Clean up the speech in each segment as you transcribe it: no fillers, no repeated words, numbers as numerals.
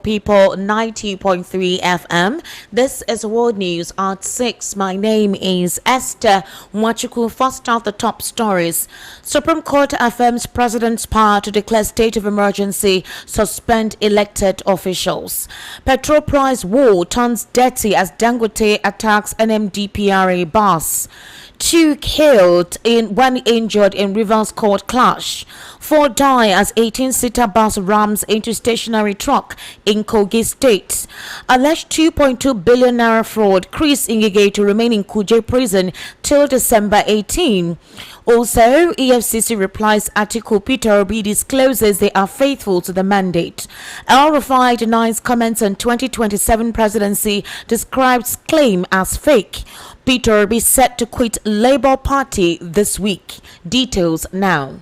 People 90.3 FM. This is World News at 6. My name is Esther Mwachuku. First off, the top stories. Supreme Court affirms President's power to declare state of emergency, suspend elected officials. Petrol price war turns dirty as Dangote attacks NMDPRA bus. 2 killed in 1 injured in Rivers Court clash. 4 die as 18-seater bus rams into stationary truck in Kogi State. Alleged 2.2 billion naira fraud. Chris Ngige to remain in Kuje prison till December 18. Also, EFCC replies article Peter Obi discloses they are faithful to the mandate. El-Rufai denies comments on 2027 presidency, describes claim as fake. Peter Obi set to quit Labour Party this week. Details now.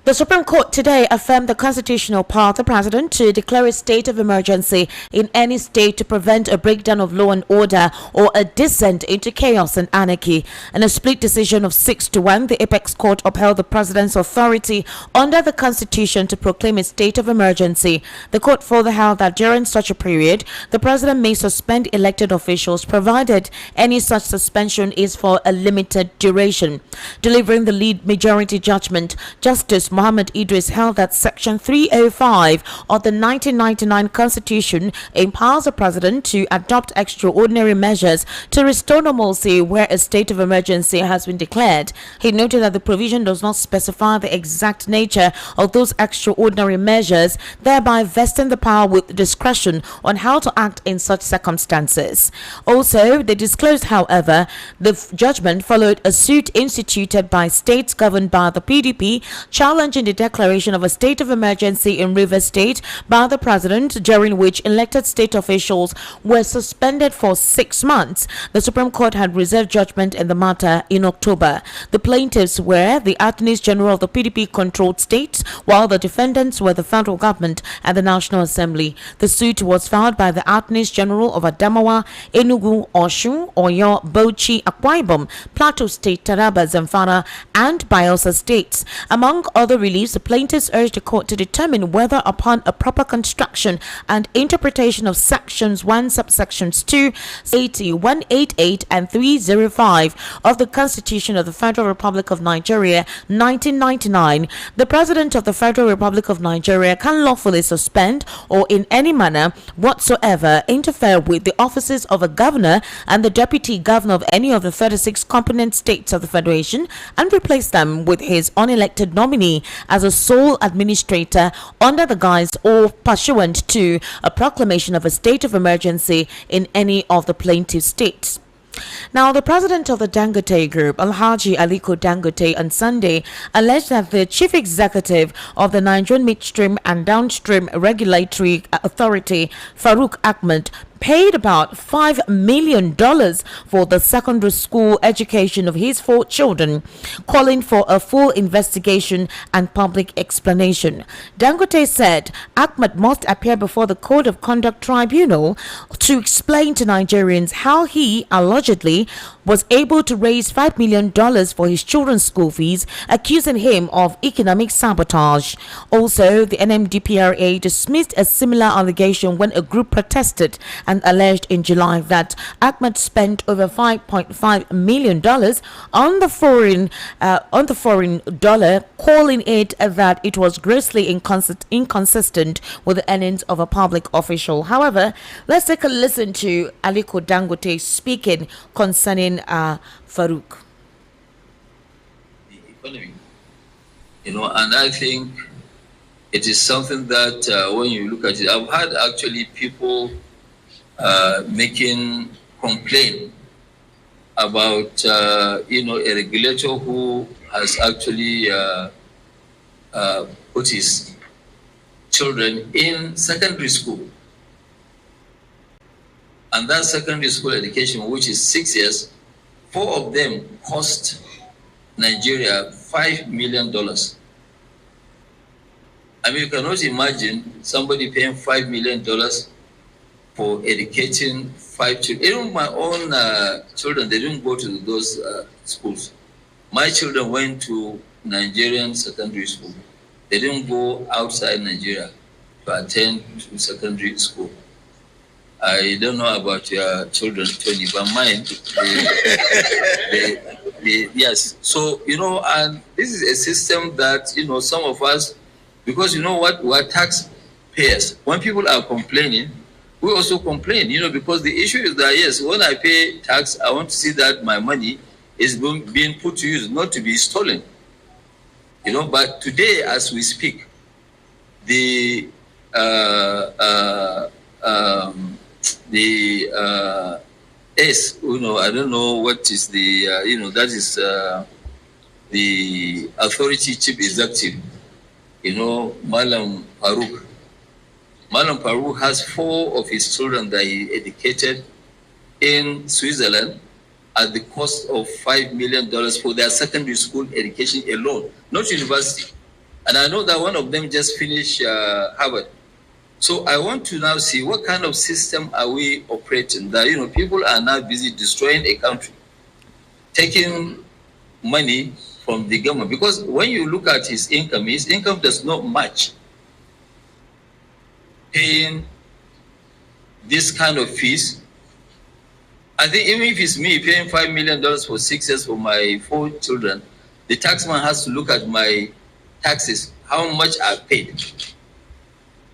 The Supreme Court today affirmed the constitutional power of the President to declare a state of emergency in any state to prevent a breakdown of law and order or a descent into chaos and anarchy. In a split decision of 6-1, the Apex Court upheld the President's authority under the Constitution to proclaim a state of emergency. The court further held that during such a period, the President may suspend elected officials provided any such suspension is for a limited duration. Delivering the lead majority judgment, Justice Mohammed Idris held that Section 305 of the 1999 Constitution empowers the President to adopt extraordinary measures to restore normalcy where a state of emergency has been declared. He noted that the provision does not specify the exact nature of those extraordinary measures, thereby vesting the power with discretion on how to act in such circumstances. Also, they disclosed, however, the judgment followed a suit instituted by states governed by the PDP challenging the declaration of a state of emergency in Rivers State by the President, during which elected state officials were suspended for 6 months. The Supreme Court had reserved judgment in the matter in October. The plaintiffs were the attorneys general of the PDP-controlled states, while the defendants were the federal government and the National Assembly. The suit was filed by the attorneys general of Adamawa, Enugu, Osun, Oyo, Bauchi, Akwa Ibom, Plateau State, Taraba, Zamfara, and Bayelsa states. Among other reliefs, the plaintiffs urged the court to determine whether, upon a proper construction and interpretation of sections 1 subsections 2, 80, 188 and 305 of the Constitution of the Federal Republic of Nigeria 1999, the President of the Federal Republic of Nigeria can lawfully suspend or in any manner whatsoever interfere with the offices of a governor and the deputy governor of any of the 36 component states of the Federation and replace them with his unelected nominee as a sole administrator under the guise or pursuant to a proclamation of a state of emergency in any of the plaintiff states. Now, the president of the Dangote Group, Alhaji Aliko Dangote, on Sunday alleged that the chief executive of the Nigerian Midstream and Downstream Regulatory Authority, Farouk Ahmed, paid about $5 million for the secondary school education of his 4 children, calling for a full investigation and public explanation. Dangote said Ahmed must appear before the Code of Conduct Tribunal to explain to Nigerians how he allegedly was able to raise $5 million for his children's school fees, accusing him of economic sabotage. Also, the NMDPRA dismissed a similar allegation when a group protested and alleged in July that Ahmed spent over $5.5 million on the foreign dollar, calling it that it was grossly inconsistent with the earnings of a public official. However, let's take a listen to Aliko Dangote speaking concerning Farouk. The economy, and I think it is something that when you look at it, I've had actually people making complaint about a regulator who has actually put his children in secondary school, and that secondary school education, which is 6 years, 4 of them cost Nigeria $5 million. I mean, you cannot imagine somebody paying $5 million for educating 5 children. Even my own children, they didn't go to those schools. My children went to Nigerian secondary school. They didn't go outside Nigeria to attend to secondary school. I don't know about your children, Tony, but mine, yes. So, and this is a system that, some of us, because what, we're taxpayers. When people are complaining, we also complain, because the issue is that, yes, when I pay tax, I want to see that my money is being put to use, not to be stolen. But today, as we speak, the I don't know what is the, that is the authority chief executive, Malam Farouk. Malam Farouk has 4 of his children that he educated in Switzerland at the cost of $5 million for their secondary school education alone, not university. And I know that one of them just finished Harvard. So I want to now see what kind of system are we operating that, people are now busy destroying a country, taking money from the government. Because when you look at his income does not match paying this kind of fees. I think even if it's me paying $5 million for 6 years for my 4 children, the taxman has to look at my taxes, how much I paid.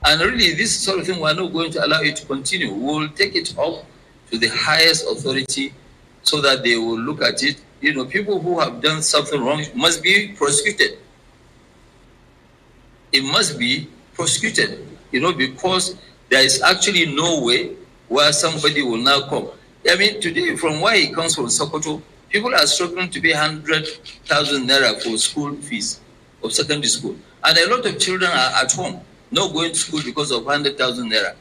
And really, this sort of thing, we're not going to allow it to continue. We'll take it up to the highest authority so that they will look at it. People who have done something wrong must be prosecuted. It must be prosecuted, because there is actually no way where somebody will now come. I mean, today, from where he comes from, Sokoto, people are struggling to pay 100,000 naira for school fees of secondary school. And a lot of children are at home, not going to school because of 100,000 naira.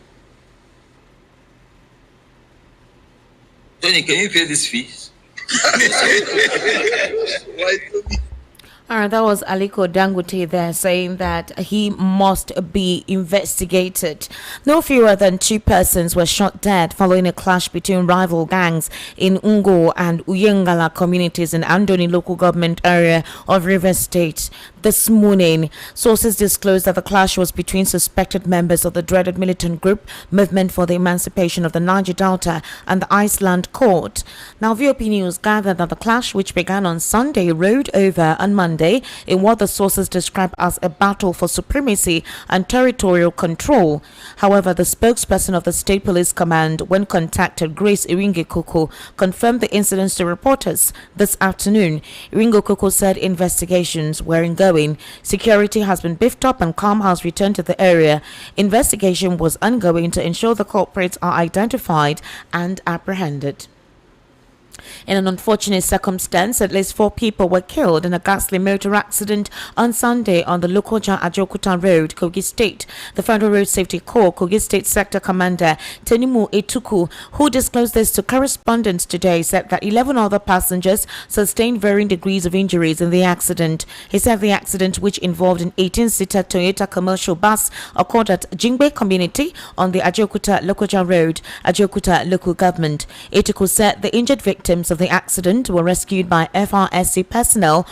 Tony, can you pay this fees? All right, that was Aliko Dangote there saying that he must be investigated. No fewer than 2 persons were shot dead following a clash between rival gangs in Ungo and Uyengala communities in Andoni local government area of Rivers State this morning. Sources disclosed that the clash was between suspected members of the dreaded militant group Movement for the Emancipation of the Niger Delta and the Iceland Court. Now, VOP News gathered that the clash, which began on Sunday, rode over on Monday in what the sources describe as a battle for supremacy and territorial control. However, the spokesperson of the State Police Command, when contacted, Grace Iringe Koko, confirmed the incidents to reporters this afternoon. Iringe Koko said investigations were ongoing. Security has been beefed up and calm has returned to the area. Investigation was ongoing to ensure the culprits are identified and apprehended. In an unfortunate circumstance, at least 4 people were killed in a ghastly motor accident on Sunday on the Lokoja Ajokuta Road, Kogi State. The Federal Road Safety Corps, Kogi State Sector Commander Tinubu Etuku, who disclosed this to correspondents today, said that 11 other passengers sustained varying degrees of injuries in the accident. He said the accident, which involved an 18-seater Toyota commercial bus, occurred at Jingbe community on the Ajokuta Lokoja Road, Ajokuta local government. Etuku said the injured victims of the accident were rescued by FRSC personnel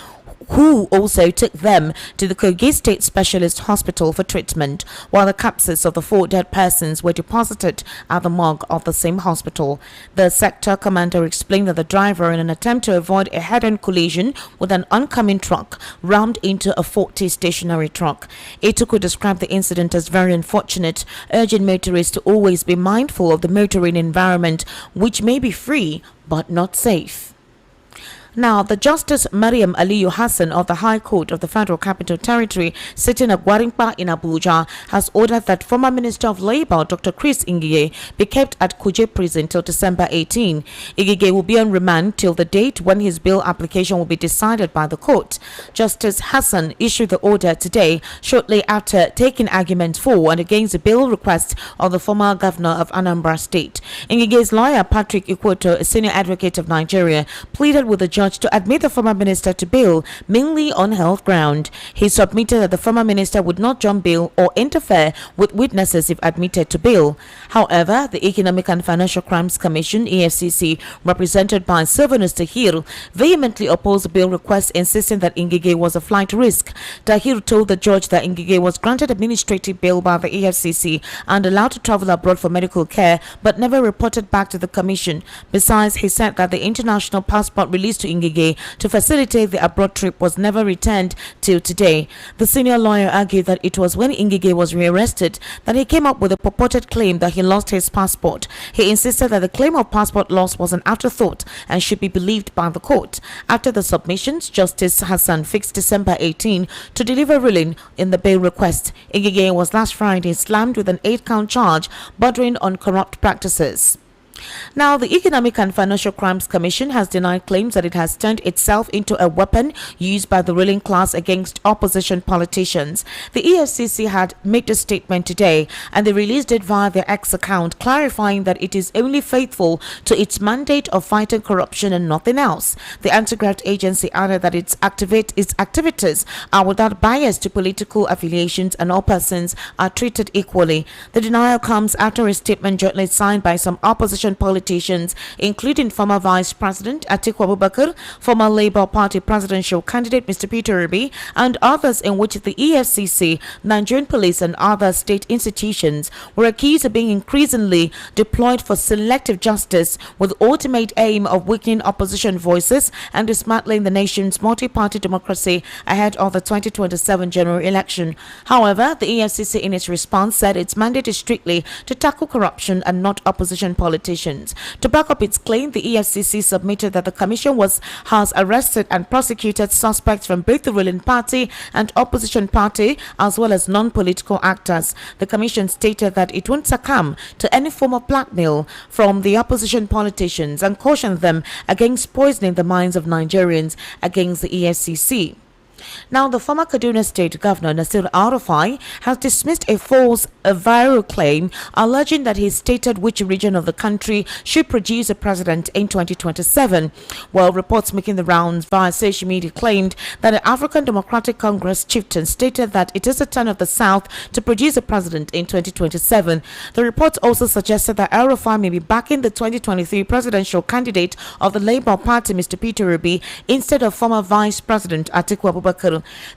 who also took them to the Kogi State Specialist Hospital for treatment, while the corpses of the 4 dead persons were deposited at the morgue of the same hospital. The sector commander explained that the driver, in an attempt to avoid a head-on collision with an oncoming truck, rammed into a faulty stationary truck. Etuku described the incident as very unfortunate, urging motorists to always be mindful of the motoring environment, which may be free but not safe. Now, the Justice Mariam Aliyu Hassan of the High Court of the Federal Capital Territory, sitting at Gwarimpa in Abuja, has ordered that former Minister of Labour Dr. Chris Ngige be kept at Kuje Prison till December 18. Ngige will be on remand till the date when his bail application will be decided by the court. Justice Hassan issued the order today, shortly after taking argument for and against the bail request of the former governor of Anambra State. Ngige's lawyer Patrick Ikwoto, a senior advocate of Nigeria, pleaded with the judge to admit the former minister to bail, mainly on health ground. He submitted that the former minister would not jump bail or interfere with witnesses if admitted to bail. However, the Economic and Financial Crimes Commission (EFCC), represented by Sylvanus Tahir, vehemently opposed the bail request, insisting that Ngige was a flight risk. Tahir told the judge that Ngige was granted administrative bail by the EFCC and allowed to travel abroad for medical care, but never reported back to the commission. Besides, he said that the international passport released to Ngige to facilitate the abroad trip was never returned till today. The senior lawyer argued that it was when Ngige was rearrested that he came up with a purported claim that he lost his passport. He insisted that the claim of passport loss was an afterthought and should be believed by the court. After the submissions, Justice Hassan fixed December 18 to deliver ruling in the bail request. Ngige was last Friday slammed with an 8-count charge bordering on corrupt practices. Now, the Economic and Financial Crimes Commission has denied claims that it has turned itself into a weapon used by the ruling class against opposition politicians. The EFCC had made a statement today, and they released it via their X account, clarifying that it is only faithful to its mandate of fighting corruption and nothing else. The anti-graft agency added that its activities are without bias to political affiliations and all persons are treated equally. The denial comes after a statement jointly signed by some opposition politicians, including former Vice President Atiku Abubakar, former Labour Party presidential candidate Mr. Peter Obi, and others, in which the EFCC, Nigerian police, and other state institutions were accused of being increasingly deployed for selective justice, with the ultimate aim of weakening opposition voices and dismantling the nation's multi-party democracy ahead of the 2027 general election. However, the EFCC, in its response, said its mandate is strictly to tackle corruption and not opposition politicians. To back up its claim, the EFCC submitted that the commission has arrested and prosecuted suspects from both the ruling party and opposition party, as well as non-political actors. The commission stated that it won't succumb to any form of blackmail from the opposition politicians and cautioned them against poisoning the minds of Nigerians against the EFCC. Now, the former Kaduna State Governor Nasir El-Rufai has dismissed a false viral claim alleging that he stated which region of the country should produce a president in 2027. While reports making the rounds via social media claimed that the African Democratic Congress chieftain stated that it is the turn of the South to produce a president in 2027. The reports also suggested that El-Rufai may be backing the 2023 presidential candidate of the Labour Party, Mr. Peter Obi, instead of former Vice President Atiku Abubakar.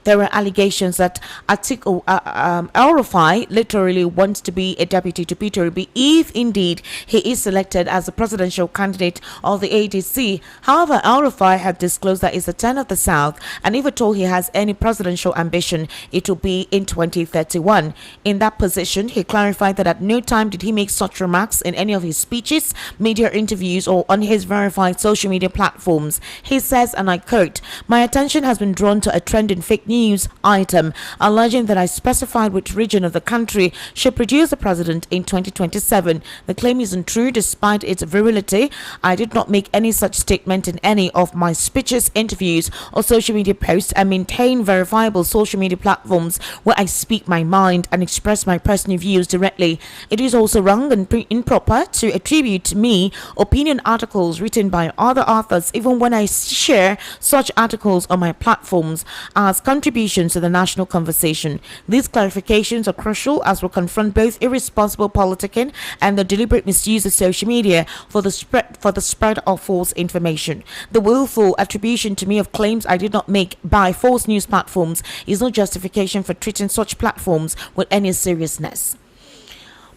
There were allegations that El-Rufai literally wants to be a deputy to Peter Obi if indeed he is selected as the presidential candidate of the ADC. However, El-Rufai had disclosed that it's the turn of the South, and if at all he has any presidential ambition, it will be in 2031. In that position, he clarified that at no time did he make such remarks in any of his speeches, media interviews, or on his verified social media platforms. He says, and I quote, "My attention has been drawn to a trending fake news item alleging that I specified which region of the country should produce a president in 2027. The claim isn't true despite its virility. I did not make any such statement in any of my speeches, interviews, or social media posts. I maintain verifiable social media platforms where I speak my mind and express my personal views directly. It is also wrong and improper to attribute to me opinion articles written by other authors, even when I share such articles on my platforms as contributions to the national conversation. These clarifications are crucial as we confront both irresponsible politicking and the deliberate misuse of social media for the spread of false information. The willful attribution to me of claims I did not make by false news platforms is no justification for treating such platforms with any seriousness."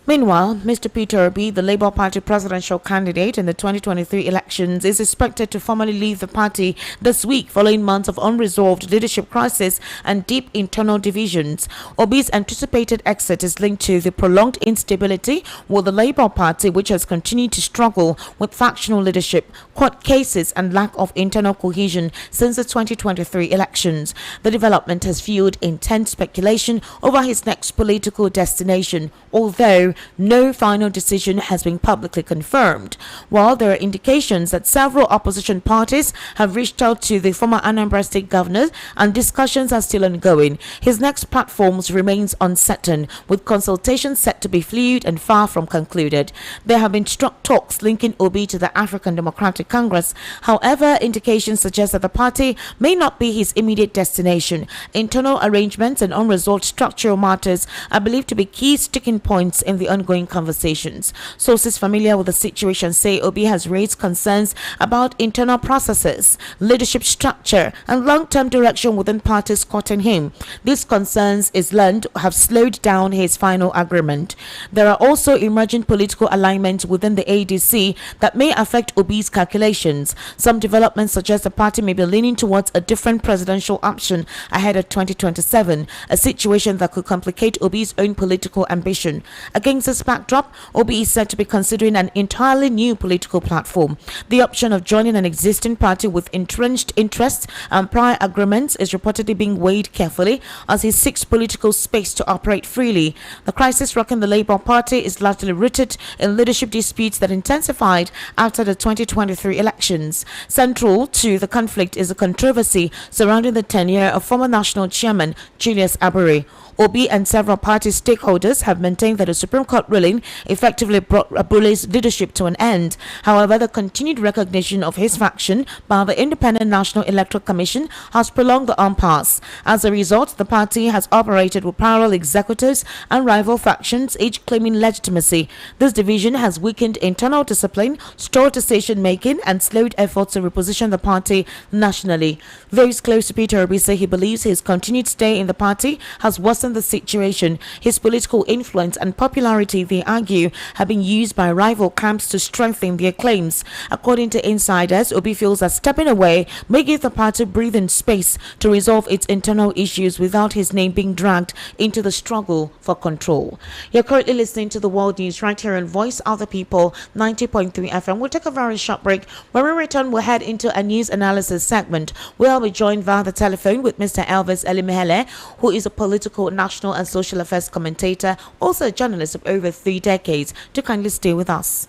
Meanwhile, Mr. Peter Obi, the Labour Party presidential candidate in the 2023 elections, is expected to formally leave the party this week following months of unresolved leadership crisis and deep internal divisions. Obi's anticipated exit is linked to the prolonged instability with the Labour Party, which has continued to struggle with factional leadership, court cases, and lack of internal cohesion since the 2023 elections. The development has fueled intense speculation over his next political destination, although no final decision has been publicly confirmed. While there are indications that several opposition parties have reached out to the former Anambra State governor and discussions are still ongoing, his next platforms remains uncertain, with consultations set to be fluid and far from concluded. There have been struck talks linking Obi to the African Democratic Congress. However, indications suggest that the party may not be his immediate destination. Internal arrangements and unresolved structural matters are believed to be key sticking points in the ongoing conversations. Sources familiar with the situation say Obi has raised concerns about internal processes, leadership structure, and long-term direction within parties courting him. These concerns is learned have slowed down his final agreement. There are also emerging political alignments within the ADC that may affect Obi's calculations. Some developments suggest the party may be leaning towards a different presidential option ahead of 2027, a situation that could complicate Obi's own political ambition. Against this backdrop, Obi is said to be considering an entirely new political platform. The option of joining an existing party with entrenched interests and prior agreements is reportedly being weighed carefully as he seeks political space to operate freely. The crisis rocking the Labour Party is largely rooted in leadership disputes that intensified after the 2023 elections. Central to the conflict is a controversy surrounding the tenure of former national chairman Julius Abure. Obi and several party stakeholders have maintained that the Supreme Court ruling effectively brought Abule's leadership to an end. However, the continued recognition of his faction by the Independent National Electoral Commission has prolonged the impasse. As a result, the party has operated with parallel executives and rival factions, each claiming legitimacy. This division has weakened internal discipline, stalled decision-making, and slowed efforts to reposition the party nationally. Those close to Peter Obi say he believes his continued stay in the party has worsened the situation. His political influence and popularity, they argue, have been used by rival camps to strengthen their claims. According to insiders, Obi feels that stepping away may give the party breathing space to resolve its internal issues without his name being dragged into the struggle for control. You're currently listening to the World News right here on Voice of the People 90.3 FM. We'll take a very short break. When we return, we'll head into a news analysis segment. We'll be joined via the telephone with Mr. Elvis Elimehele, who is a political, national and social affairs commentator, also a journalist of over 3 decades. Do kindly stay with us.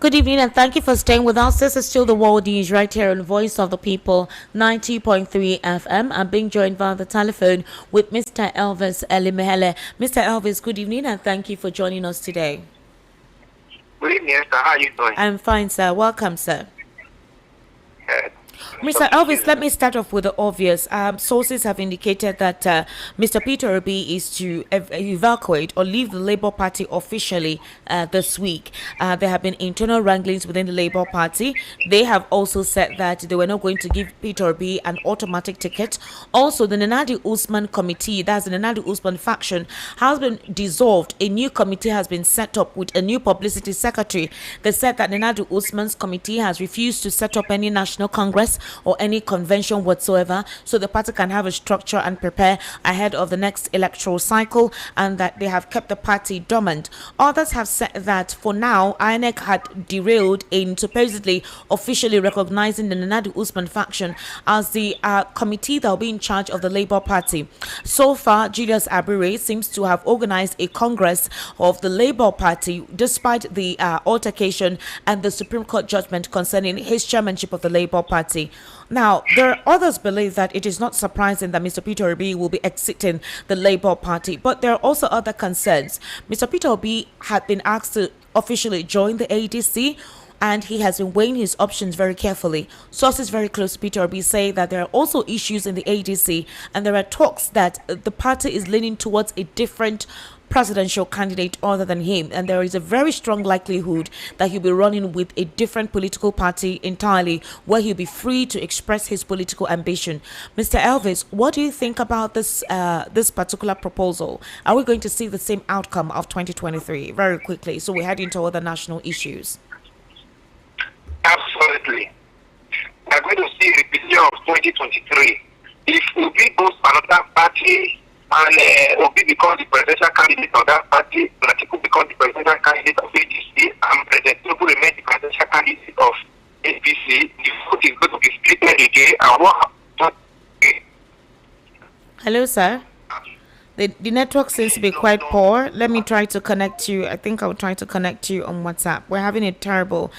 Good evening and thank you for staying with us. This is still the World News right here on Voice of the People 90.3 FM. I'm being joined via the telephone with Mr. Elvis Elimehele. Mr. Elvis, good evening and thank you for joining us today. Good evening, sir. How are you doing? I'm fine, sir. Welcome, sir. Mr. Elvis, let me start off with the obvious. Sources have indicated that Mr. Peter Obi is to evacuate or leave the Labour Party officially this week. There have been internal wranglings within the Labour Party. They have also said that they were not going to give Peter Obi an automatic ticket. Also, the Nenadi Usman committee, that's the Nenadi Usman faction, has been dissolved. A new committee has been set up with a new publicity secretary. They said that Nenadi Usman's committee has refused to set up any national congress or any convention whatsoever, so the party can have a structure and prepare ahead of the next electoral cycle, and that they have kept the party dormant. Others have said that for now, INEC had derailed in supposedly officially recognizing the Nenadi Usman faction as the committee that will be in charge of the Labour Party. So far, Julius Abure seems to have organized a congress of the Labour Party despite the altercation and the Supreme Court judgment concerning his chairmanship of the Labour Party. Now, there are others believe that it is not surprising that Mr. Peter Obi will be exiting the Labour Party, but there are also other concerns. Mr. Peter Obi had been asked to officially join the ADC. and he has been weighing his options very carefully. Sources very close to Peter Obi say that there are also issues in the ADC, and there are talks that the party is leaning towards a different presidential candidate other than him, and there is a very strong likelihood that he'll be running with a different political party entirely, where he'll be free to express his political ambition. Mr. Elvis, what do you think about this particular proposal? Are we going to see the same outcome of 2023 very quickly, so we're heading to other national issues? Absolutely. We're going to see a repetition of 2023. If Obi goes to another party and Obi becomes the presidential candidate of that party, Atiku becomes the presidential candidate of ADC, and President Tinubu remains the presidential candidate of APC, the vote is going to be split again. And what happens? Hello, sir. The network seems to be quite poor. Let me try to connect you. I think I'll try to connect you on WhatsApp. We're having a terrible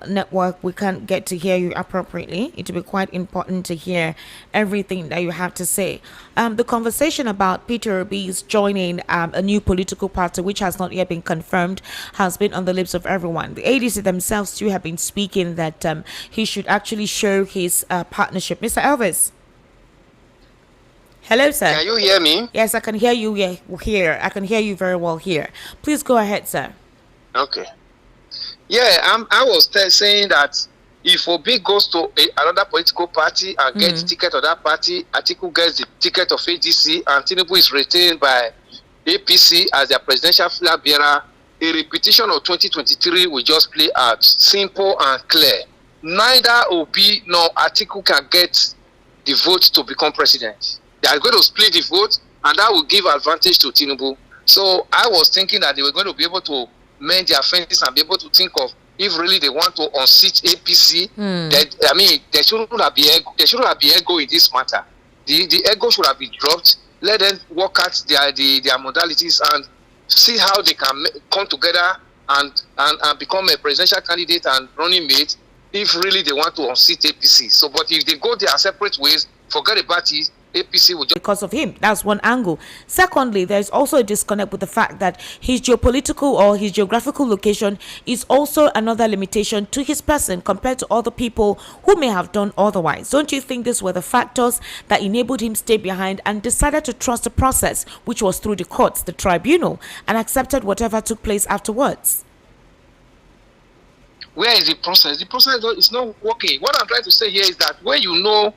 network. We can't get to hear you appropriately. It will be quite important to hear everything that you have to say. The conversation about Peter Obi's joining a new political party, which has not yet been confirmed, has been on the lips of everyone. The ADC themselves too have been speaking that he should actually show his partnership. Mr. Elvis. Hello, sir. Can you hear me? Yes, I can hear you here. I can hear you very well here. Please go ahead, sir. Okay. Yeah, I was saying that if Obi goes to another political party and gets the ticket of that party, Atiku gets the ticket of ADC, and Tinubu is retained by APC as their presidential flag bearer, a repetition of 2023 will just play out. Simple and clear. Neither Obi nor Atiku can get the vote to become president. They are going to split the vote, and that will give advantage to Tinubu. So I was thinking that they were going to be able to mend their fences and be able to think of if really they want to unseat APC. That, I mean, there shouldn't have been ego in this matter. The ego should have been dropped. Let them work out their modalities and see how they can come together and become a presidential candidate and running mate if really they want to unseat APC. So, but if they go their separate ways, forget about it. APC will just because of him. That's one angle. Secondly, there's also a disconnect with the fact that his geopolitical or his geographical location is also another limitation to his person compared to other people who may have done otherwise. Don't you think these were the factors that enabled him stay behind and decided to trust the process, which was through the courts, the tribunal, and accepted whatever took place afterwards? Where is the process? The process is not working. What I'm trying to say here is that when you know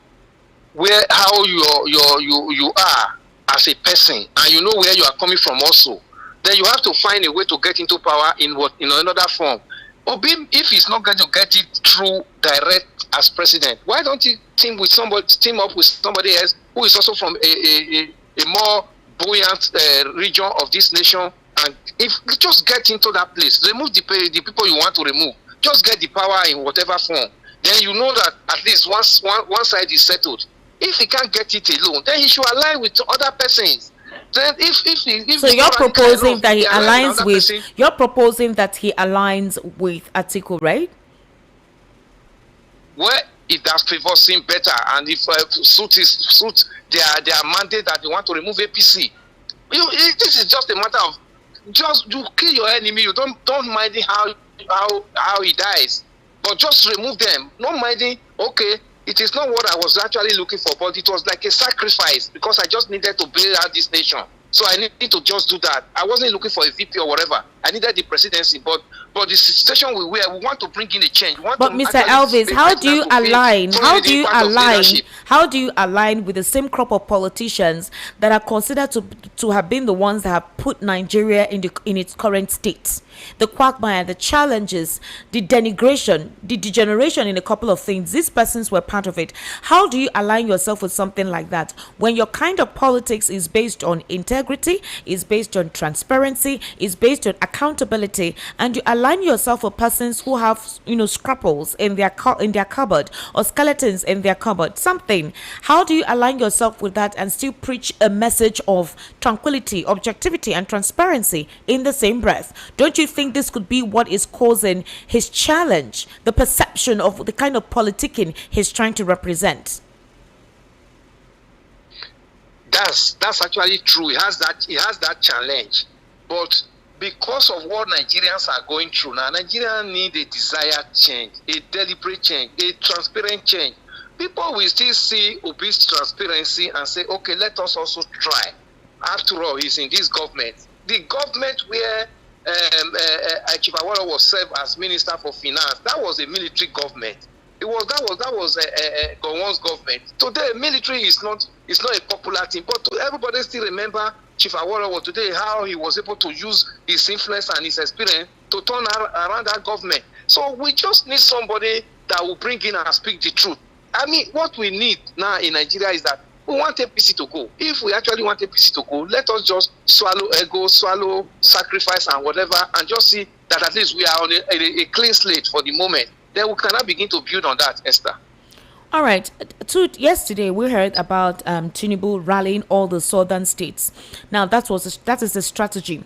how you are as a person, and you know where you are coming from also, then you have to find a way to get into power in another form. Or if he's not going to get it through direct as president, why don't you team up with somebody else who is also from a more buoyant region of this nation, and if just get into that place, remove the people you want to remove, just get the power in whatever form, then you know that at least one side is settled. If he can't get it alone, then he should align with other persons. Then if so you're proposing that he aligns with person, you're proposing that he aligns with Atiku, right? Well, if that favors him better, and if suit their mandate that they want to remove APC, this is just a matter of you kill your enemy. You don't mind how he dies, but just remove them. Not minding. Okay. It is not what I was actually looking for, but it was like a sacrifice because I just needed to bail out this nation. So I need to just do that. I wasn't looking for a VP or whatever. I needed the presidency, but the situation we want to bring in a change. But Mr. Elvis, how do you align? How do you align with the same crop of politicians that are considered to have been the ones that have put Nigeria in its current state? The quagmire, the challenges, the denigration, the degeneration in a couple of things. These persons were part of it. How do you align yourself with something like that when your kind of politics is based on integrity, is based on transparency, is based on accountability, and you align yourself with persons who have scruples in their cupboard or skeletons in their cupboard, something? How do you align yourself with that and still preach a message of tranquility, objectivity, and transparency in the same breath? Don't you think this could be what is causing his challenge, the perception of the kind of politicking he's trying to represent? That's actually true. He has that challenge, but because of what Nigerians are going through now, Nigerians need a desired change, a deliberate change, a transparent change. People will still see Obi's transparency and say, okay, let us also try. After all, he's in this government. The government where Chief Awolowo was served as Minister for Finance, that was a military government. That was Gowon's government. Today, military is not a popular thing, but everybody still remember Chief Awolowo today, how he was able to use his influence and his experience to turn around that government. So we just need somebody that will bring in and speak the truth. I mean, what we need now in Nigeria is that we want APC to go. If we actually want APC to go, let us just swallow ego, swallow sacrifice and whatever, and just see that at least we are on a clean slate for the moment. Then we cannot begin to build on that, Esther. All right. Yesterday, we heard about Tinubu rallying all the southern states. Now, that is the strategy.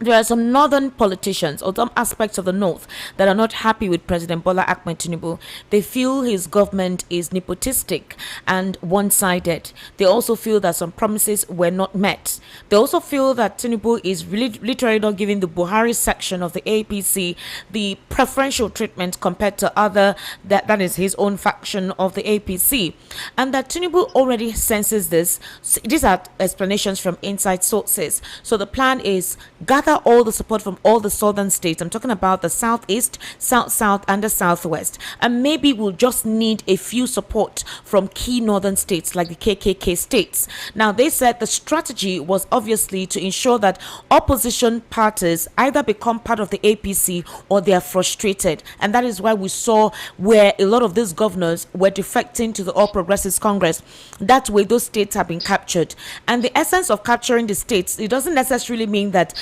There are some northern politicians or some aspects of the north that are not happy with President Bola Ahmed Tinubu. They feel his government is nepotistic and one-sided. They also feel that some promises were not met. They also feel that Tinubu is really literally not giving the Buhari section of the APC the preferential treatment compared to other that is his own faction of the APC, and that Tinubu already senses this. These are explanations from inside sources. So the plan is gather all the support from all the southern states. I'm talking about the southeast, south, and the southwest. And maybe we'll just need a few support from key northern states like the KKK states. Now, they said the strategy was obviously to ensure that opposition parties either become part of the APC or they are frustrated. And that is why we saw where a lot of these governors were defecting to the All Progressives Congress. That way, those states have been captured. And the essence of capturing the states, it doesn't necessarily mean that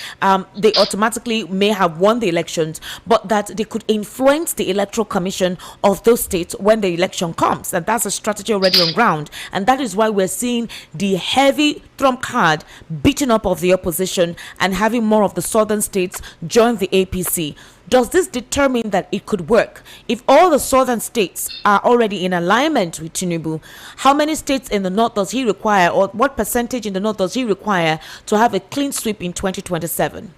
they automatically may have won the elections, but that they could influence the electoral commission of those states when the election comes. And that's a strategy already on ground. And that is why we're seeing the heavy trump card beating up of the opposition and having more of the southern states join the APC. Does this determine that it could work? If all the southern states are already in alignment with Tinubu, how many states in the north does he require, or what percentage in the north does he require to have a clean sweep in 2027?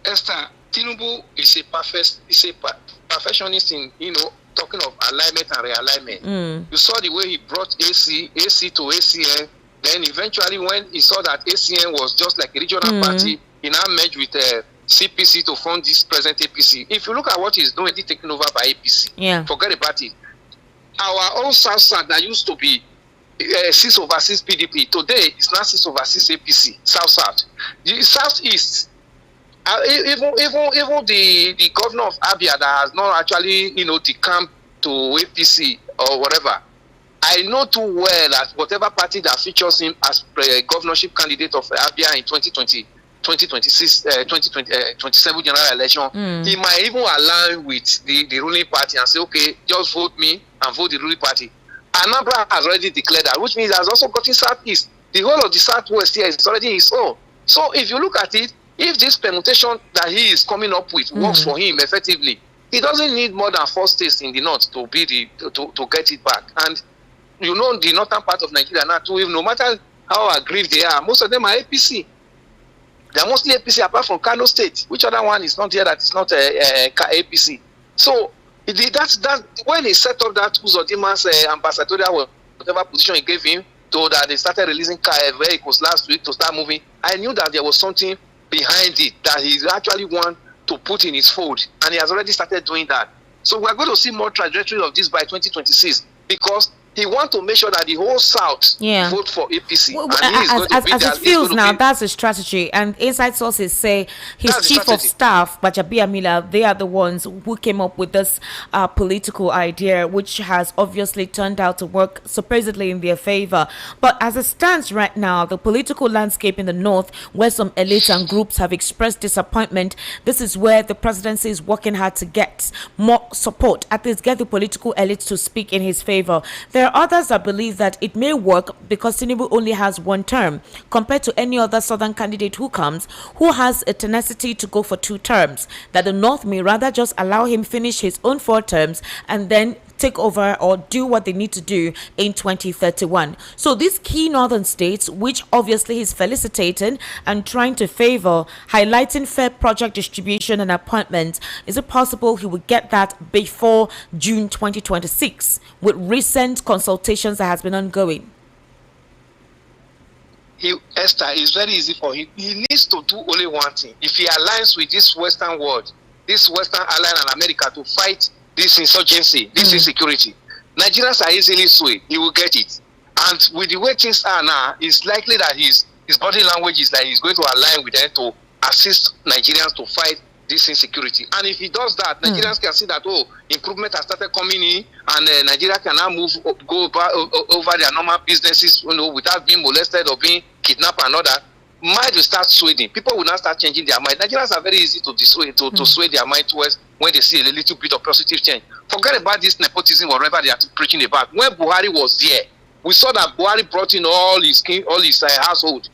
Esther, Tinubu is a perfectionist in, talking of alignment and realignment. You saw the way he brought AC to ACN. Then eventually when he saw that ACN was just like a regional party, he now merged with CPC to fund this present APC. If you look at what he's doing, he's taken over by APC. Forget about it. Our own South that used to be 6/6 PDP, today it's now 6/6 APC, South. The Southeast, even the governor of Abia that has not actually, decamped to APC or whatever, I know too well that whatever party that features him as governorship candidate of Abia in 2027 general election, he might even align with the ruling party and say, okay, just vote me and vote the ruling party. Anambra has already declared that, which means he has also gotten Southeast. The whole of the Southwest here is already his own. So if you look at it, if this permutation that he is coming up with works for him effectively, he doesn't need more than 4 states in the north to be to get it back. And the northern part of Nigeria now too, no matter how aggrieved they are, most of them are APC. They are mostly APC apart from Kano State. Which other one is not here that is not APC? So that's when he set up that Uzodima's ambassadorial whatever position he gave him, so that they started releasing vehicles last week to start moving. I knew that there was something behind it that he actually want to put in his fold, and he has already started doing that. So we're going to see more trajectory of this by 2026 because he wants to make sure that the whole South vote for APC. As it feels now, that's a strategy. And inside sources say his chief of staff, Bajabiamila, they are the ones who came up with this political idea, which has obviously turned out to work supposedly in their favor. But as it stands right now, the political landscape in the north, where some elites and groups have expressed disappointment, this is where the presidency is working hard to get more support, at least get the political elites to speak in his favor. There are others that believe that it may work because Tinubu only has 1 term compared to any other southern candidate who comes who has a tenacity to go for 2 terms, that the north may rather just allow him finish his own 4 terms and then take over or do what they need to do in 2031. So these key northern states, which obviously he's felicitating and trying to favor, highlighting fair project distribution and appointments, is it possible he will get that before June 2026 with recent consultations that has been ongoing? Esther, it's very easy for him. He needs to do only one thing. If he aligns with this Western world, this Western ally and America to fight this insurgency, this insecurity, Nigerians are easily swayed. He will get it. And with the way things are now, it's likely that his body language is like he's going to align with them to assist Nigerians to fight this insecurity. And if he does that, Nigerians can see that, improvement has started coming in, and Nigeria can now go over their normal businesses, without being molested or being kidnapped and all that. Mind will start swaying. People will now start changing their mind. Nigerians are very easy to sway their mind towards when they see a little bit of positive change. Forget about this nepotism or whatever they are preaching about. When Buhari was there, we saw that Buhari brought in all his household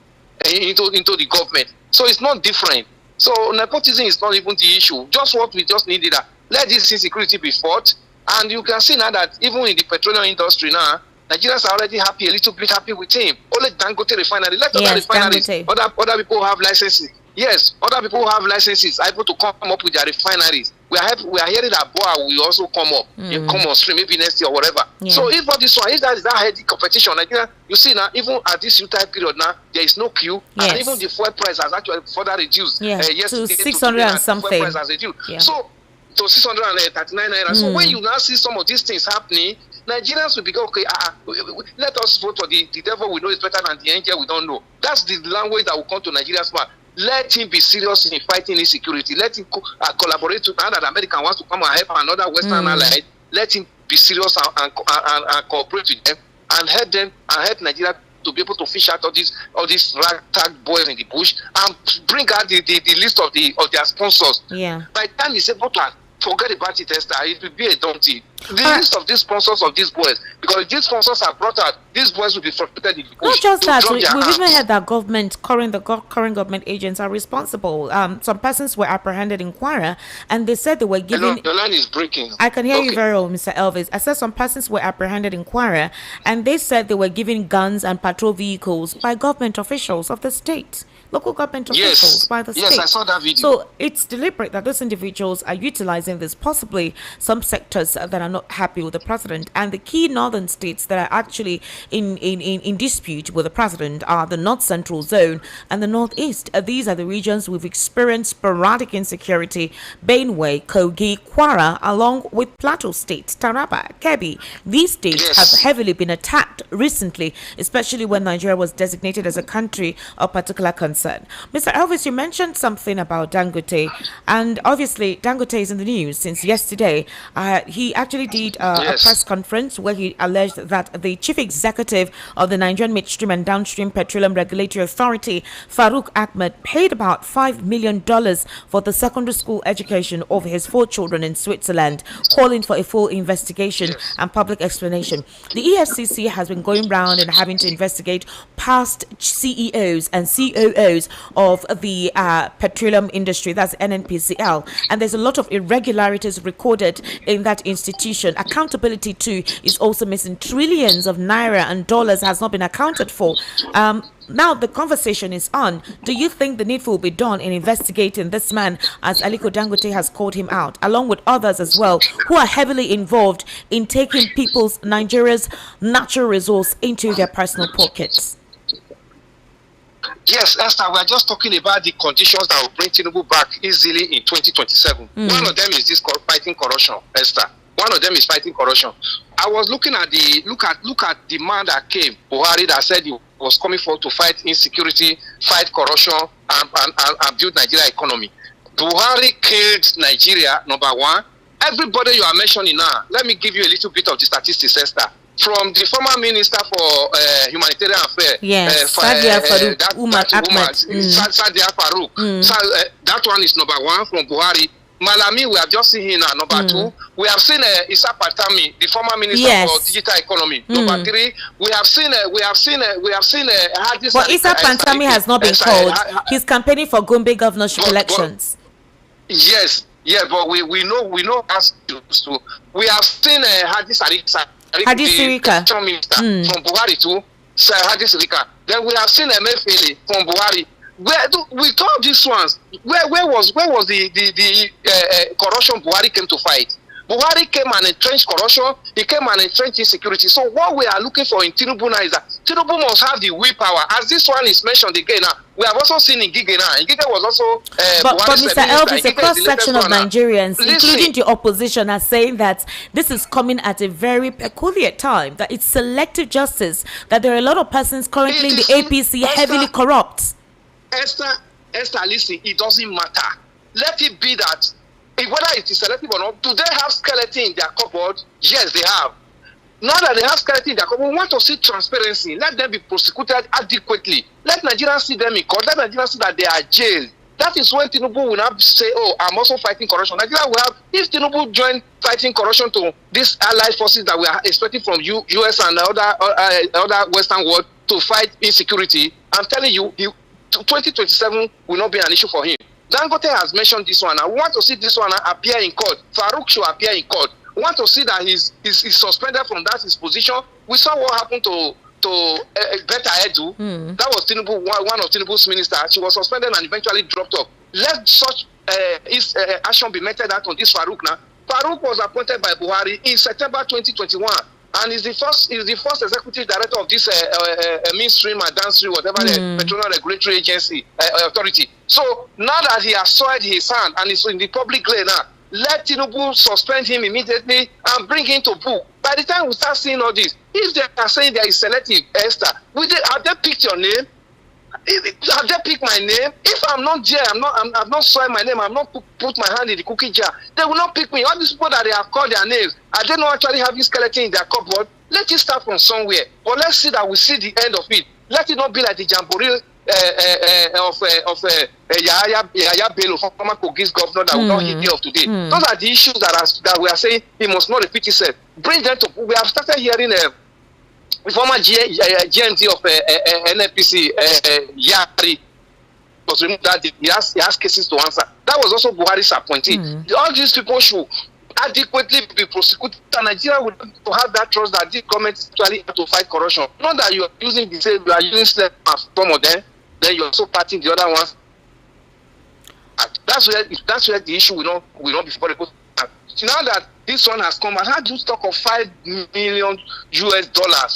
into the government. So it's not different. So nepotism is not even the issue. Just what we just needed, let this insecurity be fought. And you can see now that even in the petroleum industry now, Nigerians are already happy, a little bit happy with him. Only Dangote refinery. Let other refineries, other people who have licenses. Yes, other people who have licenses are able to come up with their refineries. We are hearing that Boa will also come up, come on stream, maybe next year or whatever. Yeah. So if all this one, if that is that healthy competition, Nigeria, you see now, even at this U-type period now, there is no queue, and even the fuel price has actually further reduced. To 600 and something. Fuel price has reduced. Yeah. So to 639 naira. So when you now see some of these things happening, Nigerians will be okay. Let us vote for the devil we know is better than the angel we don't know. That's the language that will come to Nigeria's mouth. Let him be serious in fighting insecurity. Let him collaborate to now that America wants to come and help another Western ally. Let him be serious and cooperate with them and help them and help Nigeria to be able to fish out all these ragtag boys in the bush and bring out the list of their sponsors. Yeah. By the time he's able to forget about it, Esther, it will be a dumpty. The list of these sponsors of these boys, because these sponsors are brought out, these boys will be frustrated in the bush. Not just that, we've even heard that current government agents are responsible. Some persons were apprehended in Kwara, and they said they were given... The line is breaking. I can hear you very well, Mr. Elvis. I said some persons were apprehended in Kwara, and they said they were given guns and patrol vehicles by government officials of the state. Local government officials by the state. Yes, I saw that video. So it's deliberate that those individuals are utilizing this, possibly some sectors that are not happy with the president. And the key northern states that are actually in dispute with the president are the North Central Zone and the Northeast. These are the regions we've experienced sporadic insecurity: Benue, Kogi, Kwara, along with Plateau State, Taraba, Kebbi. These states have heavily been attacked recently, especially when Nigeria was designated as a country of particular concern. Mr. Elvis, you mentioned something about Dangote, and obviously Dangote is in the news since yesterday. He actually did a press conference where he alleged that the chief executive of the Nigerian Midstream and Downstream Petroleum Regulatory Authority, Farouk Ahmed, paid about $5 million for the secondary school education of his 4 children in Switzerland, calling for a full investigation and public explanation. The EFCC has been going round and having to investigate past CEOs and COOs of the petroleum industry, that's NNPCL, and there's a lot of irregularities recorded in that institution. Accountability too is also missing. Trillions of naira and dollars has not been accounted for. Now the conversation is on. Do you think the needful will be done in investigating this man, as Aliko Dangote has called him out, along with others as well, who are heavily involved in taking Nigeria's natural resource into their personal pockets? Yes, Esther, we are just talking about the conditions that will bring Tinubu back easily in 2027. One of them is this fighting corruption, Esther. One of them is fighting corruption. I was looking at look at the man that came, Buhari, that said he was coming forward to fight insecurity, fight corruption, and build Nigeria economy. Buhari killed Nigeria, number one. Everybody you are mentioning now, let me give you a little bit of the statistics, Esther. From the former minister for humanitarian affairs, Sadia Farouk, Sadia Farouk. That one is number one from Buhari. Malami, we have just seen him now. Number 2, we have seen Issa Patami, the former minister for digital economy. Number 3, we have seen. But Issa Patami has not been called. He's campaigning for Gombe governorship elections. Yes. Yeah, but we know as to we have seen Hadi Sirika, the minister from Buhari to Hadi Sirika. Then we have seen Emefiele from Buhari. With all these ones, where was the corruption Buhari came to fight? Buhari came and entrenched corruption. He came and entrenched insecurity. So what we are looking for in Tinubu now is that Tinubu must have the willpower. As this one is mentioned again now, we have also seen Ngige now. Ngige was also but Mr. Elvis, a cross-section of Nigerians, including the opposition, are saying that this is coming at a very peculiar time, that it's selective justice, that there are a lot of persons currently in the APC heavily corrupt. Esther, listen, it doesn't matter. Let it be that whether it is selective or not, do they have skeleton in their cupboard? Yes, they have. Now that they have skeleton in their cupboard, we want to see transparency. Let them be prosecuted adequately. Let Nigerians see them in court. Let Nigerians see that they are jailed. That is when Tinubu will not say, oh, I'm also fighting corruption. Nigeria will have, if Tinubu join fighting corruption to these allied forces that we are expecting from US and other Western world to fight insecurity, I'm telling you, 2027 will not be an issue for him. Dangote has mentioned this one. I want to see this one appear in court. Farouk should appear in court. We want to see that he's suspended from his position. We saw what happened to Beta Edu. That was Tinubu, one of Tinubu's ministers. She was suspended and eventually dropped off. Let such action be meted out on this Farouk now. Farouk was appointed by Buhari in September 2021. And is the first executive director of this mainstream and downstream, whatever the Petroleum Regulatory Agency authority. So now that he has soiled his hand and is in the public lane now, let Tinubu suspend him immediately and bring him to book. By the time we start seeing all this, if they are saying there is selective, Esther, have they picked your name? Have they picked my name? If I'm not there, I've not soiled my name, I've not put my hand in the cookie jar, they will not pick me. All these people that they have called their names, are they not actually having skeleton in their cupboard? Let it start from somewhere. But let's see that we see the end of it. Let it not be like the jamboree of Yahaya Bello, former Kogi's governor, that will not hit the of today. Those are the issues that we are saying he must not repeat himself. Bring them to. We have started hearing the former GMD of NNPC, Yari, was removed that he has cases to answer. That was also Buhari's appointee. All these people should adequately be prosecuted. And Nigeria would to have that trust that this government actually have to fight corruption. Not that you are using the same, you are using some of them, then you are also parting the other ones. That's where the issue will not be for the. Now that this one has come, I had to talk of $5 million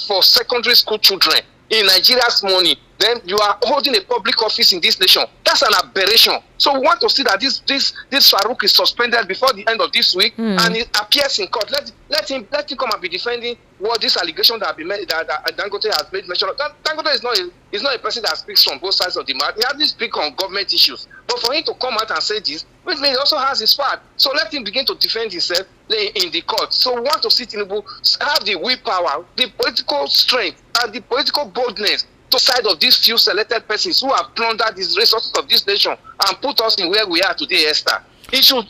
for secondary school children in Nigeria's money. Then you are holding a public office in this nation. That's an aberration. So we want to see that this Farouk is suspended before the end of this week, and it appears in court. Let him come and be defending what this allegation that have been made, that Dangote has made mention of. Dangote is not a person that speaks from both sides of the mouth. He has to speak on government issues. But for him to come out and say this, which means he also has his part. So let him begin to defend himself in the court. So we want to see Tinubu have the willpower, the political strength, and the political boldness to side of these few selected persons who have plundered these resources of this nation and put us in where we are today, Esther. He should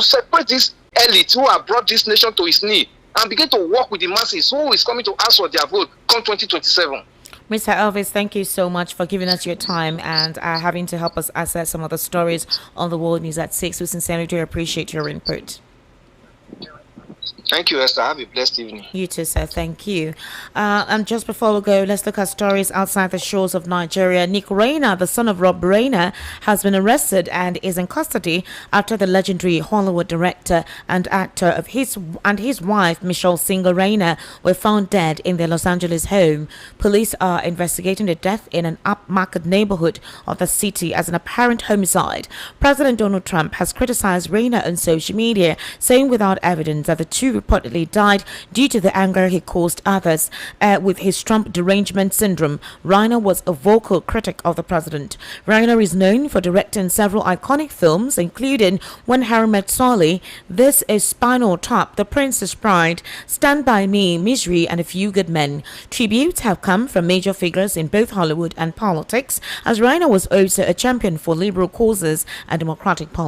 separate this elite who have brought this nation to its knee and begin to work with the masses who is coming to ask for their vote come 2027. Mr. Elvis, thank you so much for giving us your time and having to help us assess some of the stories on the World News at 6. We sincerely do appreciate your input. Thank you, Esther. Have a blessed evening. You too, sir. Thank you. And just before we go, let's look at stories outside the shores of Nigeria. Nick Rayner, the son of Rob Rayner, has been arrested and is in custody after the legendary Hollywood director and actor of his wife, Michelle Singer Rayner, were found dead in their Los Angeles home. Police are investigating the death in an upmarket neighborhood of the city as an apparent homicide. President Donald Trump has criticized Rayner on social media, saying without evidence that the two reportedly died due to the anger he caused others with his Trump derangement syndrome. Rayner was a vocal critic of the president. Rayner is known for directing several iconic films, including When Harry Met Sally, This Is Spinal Tap, The Princess Bride, Stand By Me, Misery, and A Few Good Men. Tributes have come from major figures in both Hollywood and politics, as Rayner was also a champion for liberal causes and democratic politics.